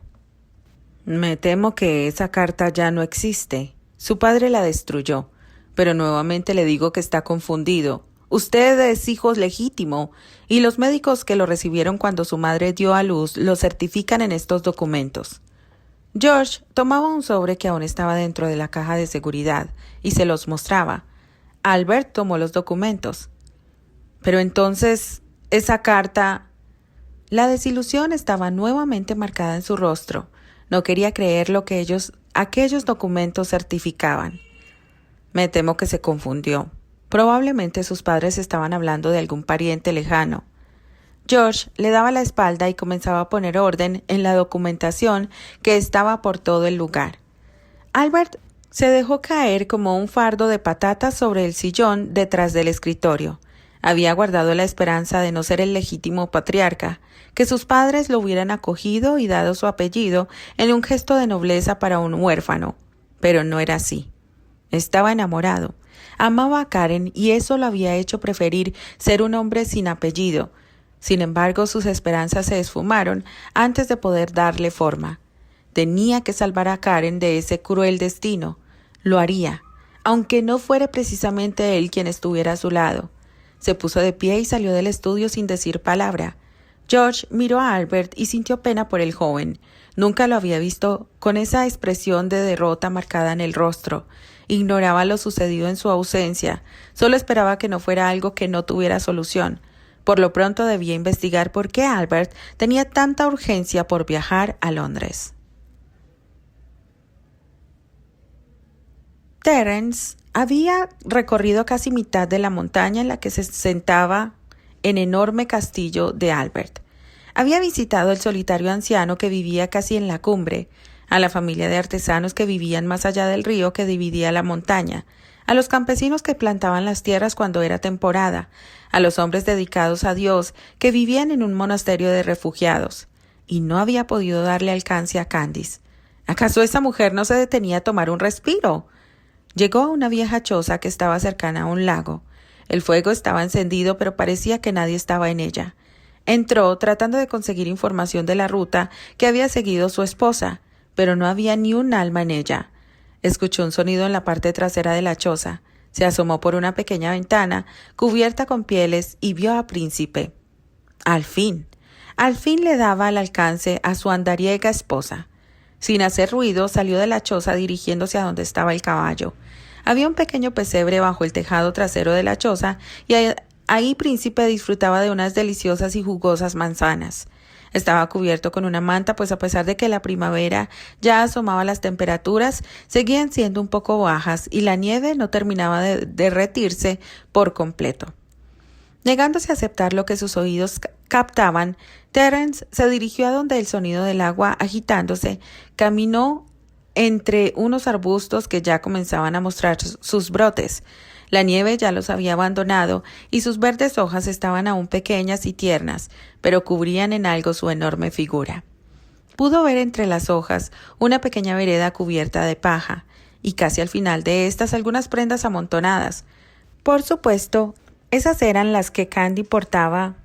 Speaker 1: Me temo que esa carta ya no existe. Su padre la destruyó, pero nuevamente le digo que está confundido. Usted es hijo legítimo y los médicos que lo recibieron cuando su madre dio a luz lo certifican en estos documentos. George tomaba un sobre que aún estaba dentro de la caja de seguridad y se los mostraba. Albert tomó los documentos. Pero entonces, esa carta... La desilusión estaba nuevamente marcada en su rostro. No quería creer lo que aquellos documentos certificaban. Me temo que se confundió. Probablemente sus padres estaban hablando de algún pariente lejano. George le daba la espalda y comenzaba a poner orden en la documentación que estaba por todo el lugar. Albert se dejó caer como un fardo de patatas sobre el sillón detrás del escritorio. Había guardado la esperanza de no ser el legítimo patriarca, que sus padres lo hubieran acogido y dado su apellido en un gesto de nobleza para un huérfano. Pero no era así. Estaba enamorado. Amaba a Karen y eso lo había hecho preferir ser un hombre sin apellido. Sin embargo, sus esperanzas se esfumaron antes de poder darle forma. Tenía que salvar a Karen de ese cruel destino. Lo haría, aunque no fuera precisamente él quien estuviera a su lado. Se puso de pie y salió del estudio sin decir palabra. George miró a Albert y sintió pena por el joven. Nunca lo había visto con esa expresión de derrota marcada en el rostro. Ignoraba lo sucedido en su ausencia. Solo esperaba que no fuera algo que no tuviera solución. Por lo pronto debía investigar por qué Albert tenía tanta urgencia por viajar a Londres. Terence había recorrido casi mitad de la montaña en la que se sentaba el enorme castillo de Albert. Había visitado el solitario anciano que vivía casi en la cumbre, a la familia de artesanos que vivían más allá del río que dividía la montaña, a los campesinos que plantaban las tierras cuando era temporada, a los hombres dedicados a Dios que vivían en un monasterio de refugiados, y no había podido darle alcance a Candice. ¿Acaso esa mujer no se detenía a tomar un respiro? Llegó a una vieja choza que estaba cercana a un lago. El fuego estaba encendido, pero parecía que nadie estaba en ella. Entró tratando de conseguir información de la ruta que había seguido su esposa, pero no había ni un alma en ella. Escuchó un sonido en la parte trasera de la choza. Se asomó por una pequeña ventana cubierta con pieles y vio a Príncipe. Al fin le daba al alcance a su andariega esposa. Sin hacer ruido, salió de la choza dirigiéndose a donde estaba el caballo. Había un pequeño pesebre bajo el tejado trasero de la choza y ahí Príncipe disfrutaba de unas deliciosas y jugosas manzanas. Estaba cubierto con una manta, pues a pesar de que la primavera ya asomaba, las temperaturas seguían siendo un poco bajas y la nieve no terminaba de derretirse por completo. Negándose a aceptar lo que sus oídos captaban, Terence se dirigió a donde el sonido del agua agitándose caminó entre unos arbustos que ya comenzaban a mostrar sus brotes. La nieve ya los había abandonado y sus verdes hojas estaban aún pequeñas y tiernas, pero cubrían en algo su enorme figura. Pudo ver entre las hojas una pequeña vereda cubierta de paja, y casi al final de estas algunas prendas amontonadas. Por supuesto, esas eran las que Candy portaba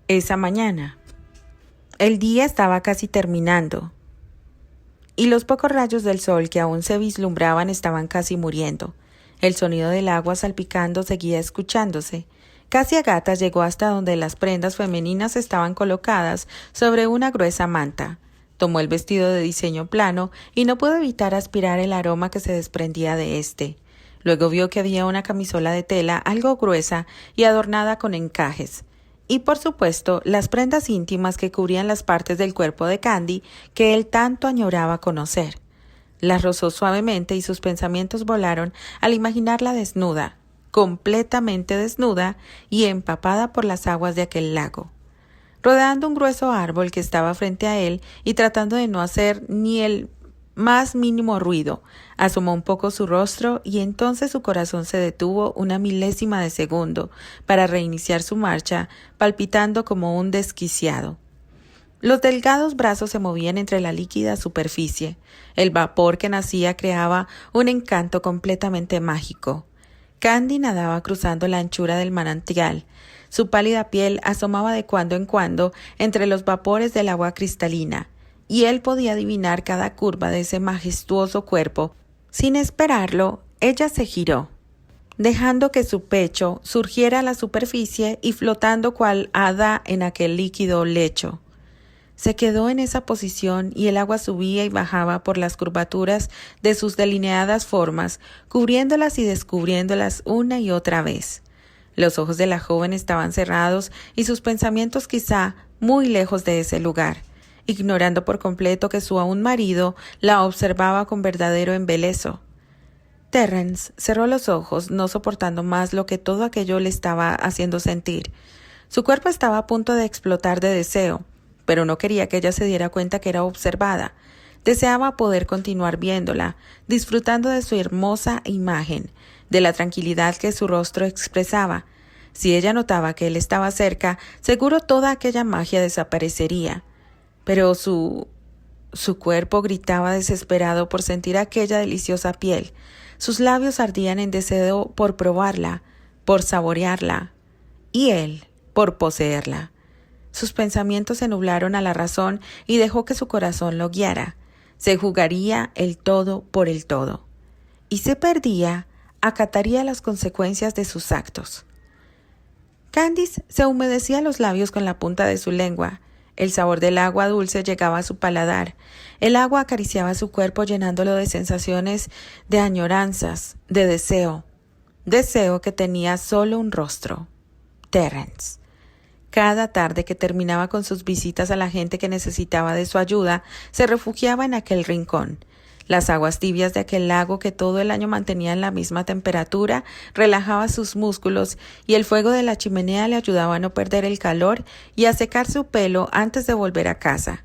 Speaker 1: esa mañana. El día estaba casi terminando, y los pocos rayos del sol que aún se vislumbraban estaban casi muriendo. El sonido del agua salpicando seguía escuchándose. Casi a gatas llegó hasta donde las prendas femeninas estaban colocadas sobre una gruesa manta. Tomó el vestido de diseño plano y no pudo evitar aspirar el aroma que se desprendía de éste. Luego vio que había una camisola de tela algo gruesa y adornada con encajes. Y por supuesto, las prendas íntimas que cubrían las partes del cuerpo de Candy que él tanto añoraba conocer. La rozó suavemente y sus pensamientos volaron al imaginarla desnuda, completamente desnuda y empapada por las aguas de aquel lago. Rodeando un grueso árbol que estaba frente a él y tratando de no hacer ni el más mínimo ruido, asomó un poco su rostro y entonces su corazón se detuvo una milésima de segundo para reiniciar su marcha, palpitando como un desquiciado. Los delgados brazos se movían entre la líquida superficie. El vapor que nacía creaba un encanto completamente mágico. Candy nadaba cruzando la anchura del manantial. Su pálida piel asomaba de cuando en cuando entre los vapores del agua cristalina, y él podía adivinar cada curva de ese majestuoso cuerpo. Sin esperarlo, ella se giró, dejando que su pecho surgiera a la superficie y flotando cual hada en aquel líquido lecho. Se quedó en esa posición y el agua subía y bajaba por las curvaturas de sus delineadas formas, cubriéndolas y descubriéndolas una y otra vez. Los ojos de la joven estaban cerrados y sus pensamientos quizá muy lejos de ese lugar, ignorando por completo que su aún marido la observaba con verdadero embeleso. Terence cerró los ojos, no soportando más lo que todo aquello le estaba haciendo sentir. Su cuerpo estaba a punto de explotar de deseo, pero no quería que ella se diera cuenta que era observada. Deseaba poder continuar viéndola, disfrutando de su hermosa imagen, de la tranquilidad que su rostro expresaba. Si ella notaba que él estaba cerca, seguro toda aquella magia desaparecería. Pero su cuerpo gritaba desesperado por sentir aquella deliciosa piel. Sus labios ardían en deseo por probarla, por saborearla, y él por poseerla. Sus pensamientos se nublaron a la razón y dejó que su corazón lo guiara. Se jugaría el todo por el todo. Y si perdía, acataría las consecuencias de sus actos. Candice se humedecía los labios con la punta de su lengua. El sabor del agua dulce llegaba a su paladar. El agua acariciaba su cuerpo llenándolo de sensaciones, de añoranzas, de deseo. Deseo que tenía solo un rostro: Terence. Cada tarde que terminaba con sus visitas a la gente que necesitaba de su ayuda, se refugiaba en aquel rincón. Las aguas tibias de aquel lago que todo el año mantenía en la misma temperatura relajaba sus músculos y el fuego de la chimenea le ayudaba a no perder el calor y a secar su pelo antes de volver a casa.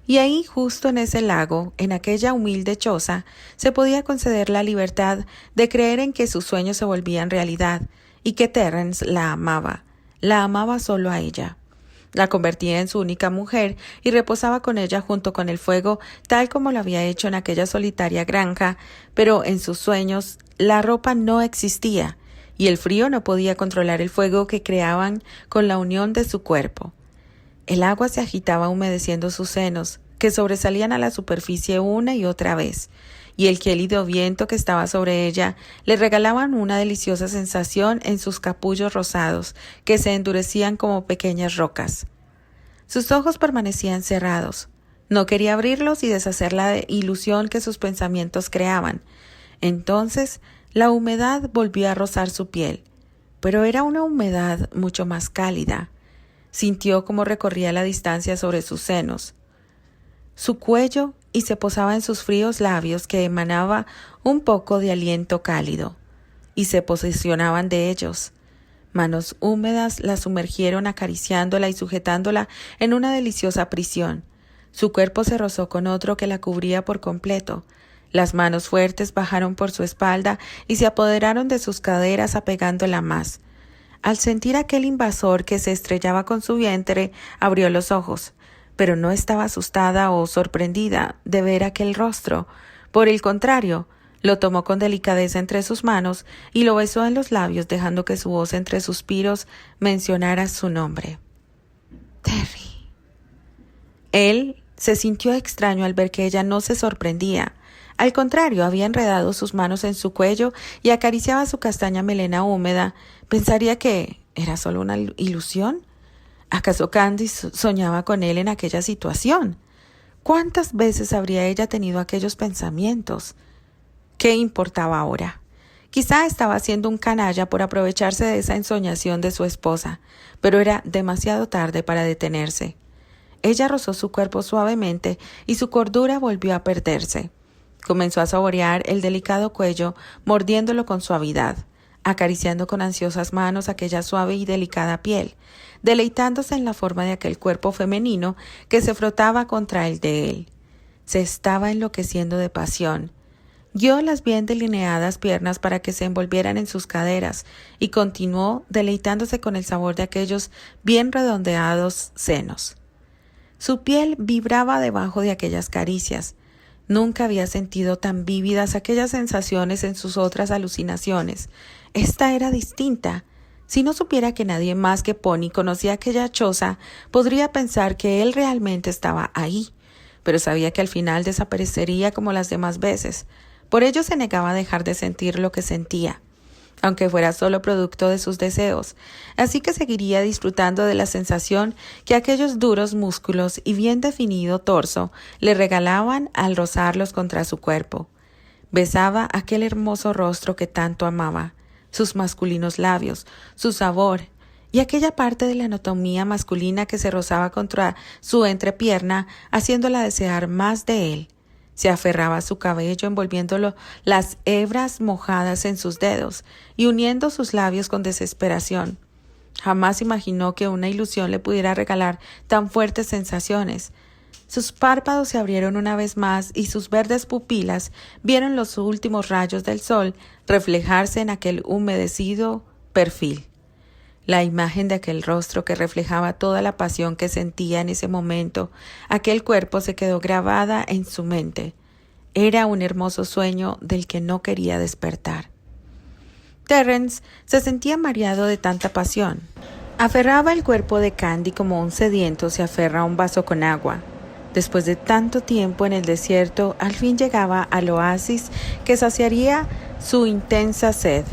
Speaker 1: Y ahí, justo en ese lago, en aquella humilde choza, se podía conceder la libertad de creer en que sus sueños se volvían realidad y que Terence la amaba solo a ella. La convertía en su única mujer y reposaba con ella junto con el fuego, tal como lo había hecho en aquella solitaria granja, pero en sus sueños la ropa no existía y el frío no podía controlar el fuego que creaban con la unión de su cuerpo. El agua se agitaba humedeciendo sus senos, que sobresalían a la superficie una y otra vez, y el gélido viento que estaba sobre ella le regalaban una deliciosa sensación en sus capullos rosados, que se endurecían como pequeñas rocas. Sus ojos permanecían cerrados. No quería abrirlos y deshacer la ilusión que sus pensamientos creaban. Entonces la humedad volvió a rozar su piel, pero era una humedad mucho más cálida. Sintió cómo recorría la distancia sobre sus senos, su cuello, y se posaba en sus fríos labios, que emanaba un poco de aliento cálido, y se posesionaban de ellos. Manos húmedas la sumergieron acariciándola y sujetándola en una deliciosa prisión. Su cuerpo se rozó con otro que la cubría por completo. Las manos fuertes bajaron por su espalda y se apoderaron de sus caderas apegándola más. Al sentir aquel invasor que se estrellaba con su vientre, abrió los ojos, pero no estaba asustada o sorprendida de ver aquel rostro. Por el contrario, lo tomó con delicadeza entre sus manos y lo besó en los labios, dejando que su voz entre suspiros mencionara su nombre. Terry. Él se sintió extraño al ver que ella no se sorprendía. Al contrario, había enredado sus manos en su cuello y acariciaba su castaña melena húmeda. ¿Pensaría que era solo una ilusión? ¿Acaso Candice soñaba con él en aquella situación? ¿Cuántas veces habría ella tenido aquellos pensamientos? ¿Qué importaba ahora? Quizá estaba siendo un canalla por aprovecharse de esa ensoñación de su esposa, pero era demasiado tarde para detenerse. Ella rozó su cuerpo suavemente y su cordura volvió a perderse. Comenzó a saborear el delicado cuello, mordiéndolo con suavidad, acariciando con ansiosas manos aquella suave y delicada piel, deleitándose en la forma de aquel cuerpo femenino que se frotaba contra el de él. Se estaba enloqueciendo de pasión. Guió las bien delineadas piernas para que se envolvieran en sus caderas y continuó deleitándose con el sabor de aquellos bien redondeados senos. Su piel vibraba debajo de aquellas caricias. Nunca había sentido tan vívidas aquellas sensaciones en sus otras alucinaciones. Esta era distinta. Si no supiera que nadie más que Pony conocía aquella choza, podría pensar que él realmente estaba ahí, pero sabía que al final desaparecería como las demás veces. Por ello se negaba a dejar de sentir lo que sentía, aunque fuera solo producto de sus deseos, así que seguiría disfrutando de la sensación que aquellos duros músculos y bien definido torso le regalaban al rozarlos contra su cuerpo. Besaba aquel hermoso rostro que tanto amaba, sus masculinos labios, su sabor y aquella parte de la anatomía masculina que se rozaba contra su entrepierna, haciéndola desear más de él. Se aferraba a su cabello envolviéndolo las hebras mojadas en sus dedos y uniendo sus labios con desesperación. Jamás imaginó que una ilusión le pudiera regalar tan fuertes sensaciones. Sus párpados se abrieron una vez más y sus verdes pupilas vieron los últimos rayos del sol reflejarse en aquel humedecido perfil. La imagen de aquel rostro que reflejaba toda la pasión que sentía en ese momento, aquel cuerpo se quedó grabada en su mente. Era un hermoso sueño del que no quería despertar. Terence se sentía mareado de tanta pasión. Aferraba el cuerpo de Candy como un sediento se aferra a un vaso con agua. Después de tanto tiempo en el desierto, al fin llegaba al oasis que saciaría su intensa sed.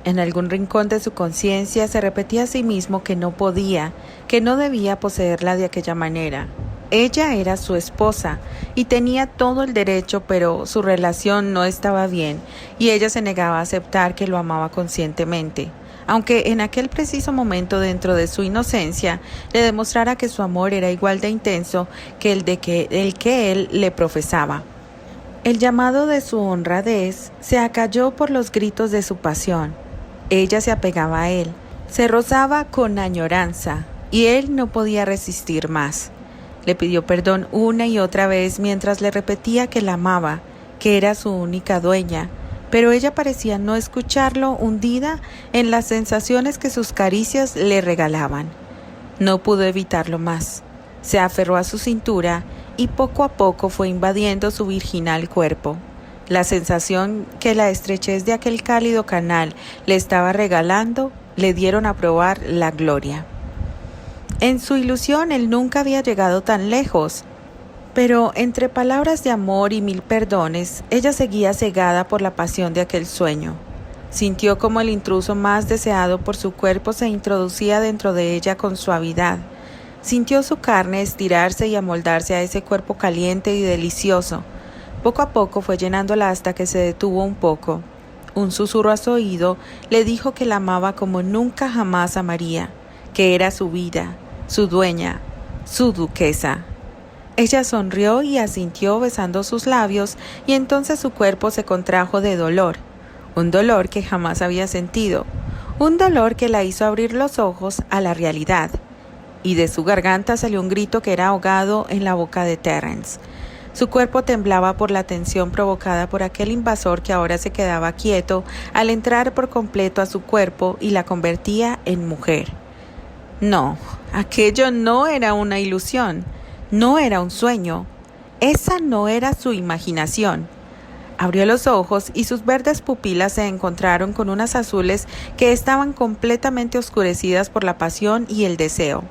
Speaker 1: En algún rincón de su conciencia se repetía a sí mismo que no podía, que no debía poseerla de aquella manera. Ella era su esposa y tenía todo el derecho, pero su relación no estaba bien y ella se negaba a aceptar que lo amaba conscientemente, aunque en aquel preciso momento dentro de su inocencia le demostrara que su amor era igual de intenso que el que él le profesaba. El llamado de su honradez se acalló por los gritos de su pasión. Ella se apegaba a él, se rozaba con añoranza, y él no podía resistir más. Le pidió perdón una y otra vez mientras le repetía que la amaba, que era su única dueña, pero ella parecía no escucharlo, hundida en las sensaciones que sus caricias le regalaban. No pudo evitarlo más. Se aferró a su cintura y poco a poco fue invadiendo su virginal cuerpo. La sensación que la estrechez de aquel cálido canal le estaba regalando le dieron a probar la gloria. En su ilusión él nunca había llegado tan lejos, pero entre palabras de amor y mil perdones, ella seguía cegada por la pasión de aquel sueño. Sintió como el intruso más deseado por su cuerpo se introducía dentro de ella con suavidad. Sintió su carne estirarse y amoldarse a ese cuerpo caliente y delicioso. Poco a poco fue llenándola hasta que se detuvo un poco. Un susurro a su oído le dijo que la amaba como nunca jamás amaría, que era su vida, su dueña, su duquesa. Ella sonrió y asintió besando sus labios, y entonces su cuerpo se contrajo de dolor, un dolor que jamás había sentido, un dolor que la hizo abrir los ojos a la realidad, y de su garganta salió un grito que era ahogado en la boca de Terence. Su cuerpo temblaba por la tensión provocada por aquel invasor que ahora se quedaba quieto al entrar por completo a su cuerpo y la convertía en mujer. No, aquello no era una ilusión, no era un sueño, esa no era su imaginación. Abrió los ojos y sus verdes pupilas se encontraron con unas azules que estaban completamente oscurecidas por la pasión y el deseo.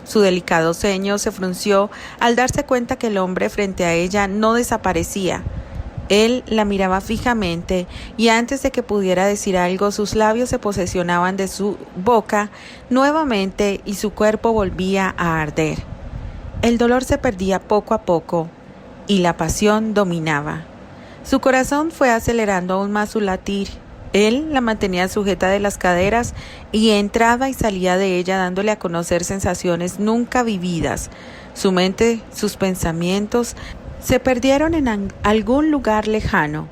Speaker 1: Su delicado ceño se frunció al darse cuenta que el hombre frente a ella no desaparecía. Él la miraba fijamente y antes de que pudiera decir algo, sus labios se posesionaban de su boca nuevamente y su cuerpo volvía a arder. El dolor se perdía poco a poco y la pasión dominaba. Su corazón fue acelerando aún más su latir. Él la mantenía sujeta de las caderas y entraba y salía de ella dándole a conocer sensaciones nunca vividas. Su mente, sus pensamientos se perdieron en algún lugar lejano.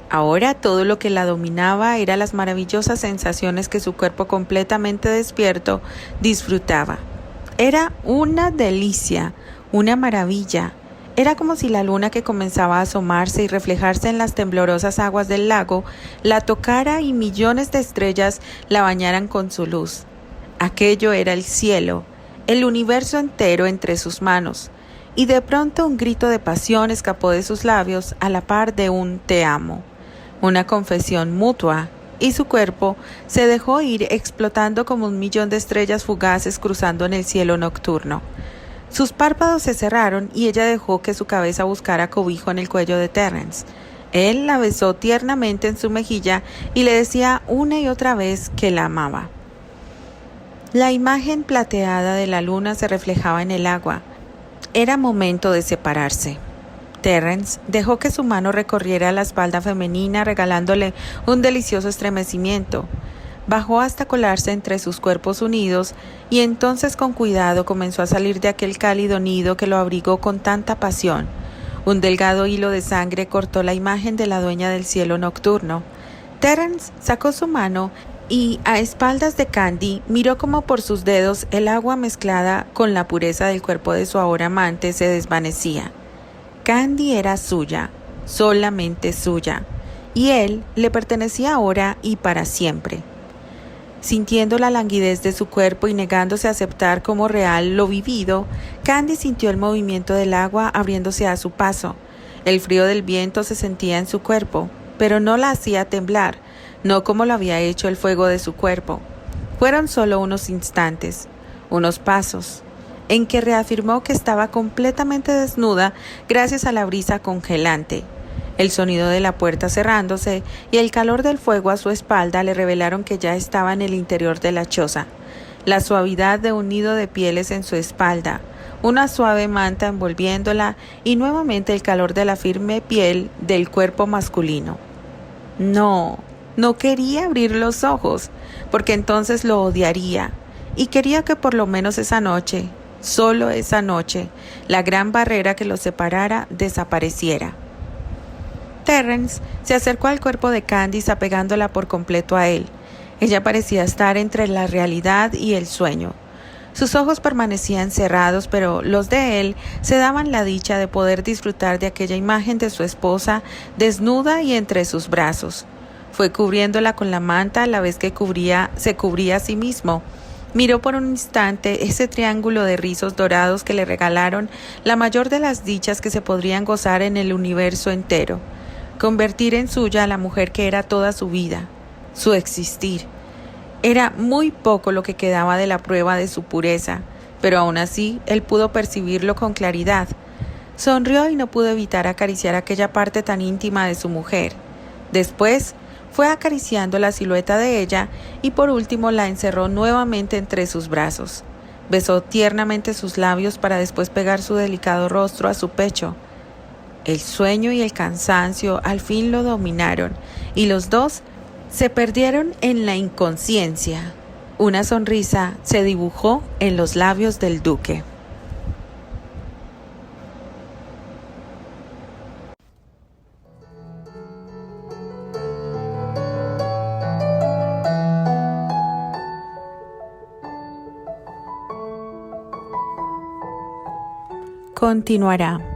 Speaker 1: Ahora todo lo que la dominaba eran las maravillosas sensaciones que su cuerpo completamente despierto disfrutaba. Era una delicia, una maravilla. Era como si la luna que comenzaba a asomarse y reflejarse en las temblorosas aguas del lago la tocara y millones de estrellas la bañaran con su luz. Aquello era el cielo, el universo entero entre sus manos, y de pronto un grito de pasión escapó de sus labios a la par de un te amo, una confesión mutua, y su cuerpo se dejó ir explotando como 1.000.000 de estrellas fugaces cruzando en el cielo nocturno. Sus párpados se cerraron y ella dejó que su cabeza buscara cobijo en el cuello de Terrence. Él la besó tiernamente en su mejilla y le decía una y otra vez que la amaba. La imagen plateada de la luna se reflejaba en el agua. Era momento de separarse. Terrence dejó que su mano recorriera la espalda femenina, regalándole un delicioso estremecimiento. Bajó hasta colarse entre sus cuerpos unidos y entonces con cuidado comenzó a salir de aquel cálido nido que lo abrigó con tanta pasión. Un delgado hilo de sangre cortó la imagen de la dueña del cielo nocturno. Terrence sacó su mano y, a espaldas de Candy, miró como por sus dedos el agua mezclada con la pureza del cuerpo de su ahora amante se desvanecía. Candy era suya, solamente suya, y él le pertenecía ahora y para siempre. Sintiendo la languidez de su cuerpo y negándose a aceptar como real lo vivido, Candy sintió el movimiento del agua abriéndose a su paso. El frío del viento se sentía en su cuerpo, pero no la hacía temblar, no como lo había hecho el fuego de su cuerpo. Fueron solo unos instantes, unos pasos, en que reafirmó que estaba completamente desnuda gracias a la brisa congelante. El sonido de la puerta cerrándose y el calor del fuego a su espalda le revelaron que ya estaba en el interior de la choza. La suavidad de un nido de pieles en su espalda, una suave manta envolviéndola y nuevamente el calor de la firme piel del cuerpo masculino. No quería abrir los ojos, porque entonces lo odiaría, y quería que por lo menos esa noche, solo esa noche, la gran barrera que los separara desapareciera. Terrence se acercó al cuerpo de Candice apegándola por completo a él. Ella parecía estar entre la realidad y el sueño. Sus ojos permanecían cerrados, pero los de él se daban la dicha de poder disfrutar de aquella imagen de su esposa desnuda y entre sus brazos. Fue cubriéndola con la manta a la vez que se cubría a sí mismo. Miró por un instante ese triángulo de rizos dorados que le regalaron la mayor de las dichas que se podrían gozar en el universo entero. Convertir en suya a la mujer que era toda su vida, su existir. Era muy poco lo que quedaba de la prueba de su pureza, pero aún así él pudo percibirlo con claridad. Sonrió y no pudo evitar acariciar aquella parte tan íntima de su mujer. Después fue acariciando la silueta de ella y por último la encerró nuevamente entre sus brazos. Besó tiernamente sus labios para después pegar su delicado rostro a su pecho. El sueño y el cansancio al fin lo dominaron y los dos se perdieron en la inconsciencia. Una sonrisa se dibujó en los labios del duque. Continuará.